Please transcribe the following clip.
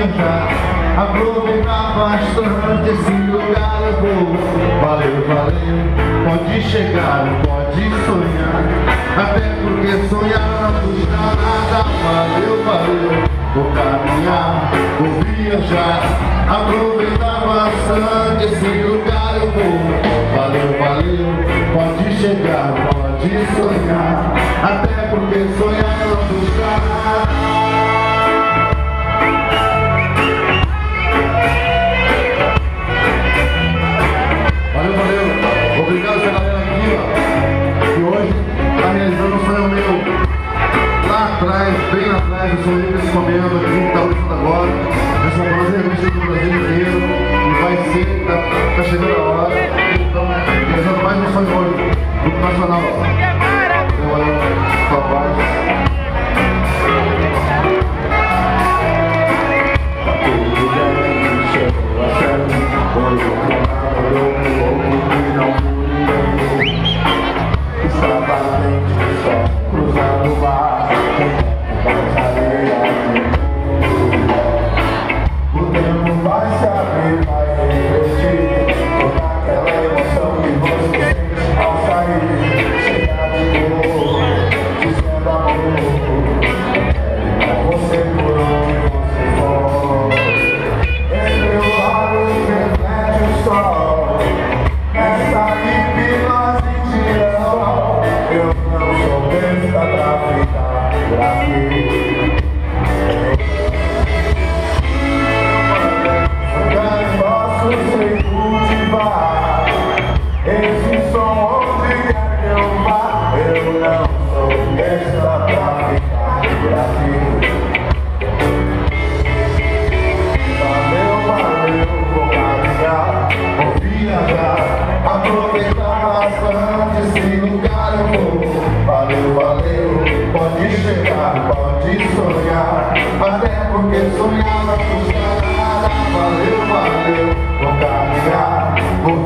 viajar, aproveitar bastante esse lugar eu vou. Valeu, valeu, pode chegar, pode sonhar, até porque sonhar não custa nada. Valeu, valeu, vou caminhar, vou viajar, aproveitar bastante esse lugar eu vou. Valeu, valeu, pode chegar, pode sonhar, até porque sonhar não custa nada. Obrigado essa galera aqui, ó, que hoje está realizando um sonho meu. Lá atrás, bem lá atrás, eu sonhei nesse momento aqui, que está usando agora. Essa banda é revista do Brasil inteiro e vai ser, tá chegando a hora. Então, realizando mais um sonho hoje, grupo nacional. Papai. Cruzando o mar, o tempo vai se abrir, vai refletir toda aquela emoção que você sente ao sair, chegar de novo, dizendo amor, com você por onde você for. Em meu lado reflete o sol, nessa hipnose de leão. Eu não sou besta pra ficar por aqui. Eu posso sei cultivar esse som onde quer que eu vá. Eu não sou besta pra ficar por aqui. Valeu, valeu, vou caminhar, vou viajar, aproveitar bastante esse lugar eu vou. Valeu, valeu, pode chegar, pode sonhar, até porque sonhar não custa nada. Valeu, valeu, vou caminhar, vou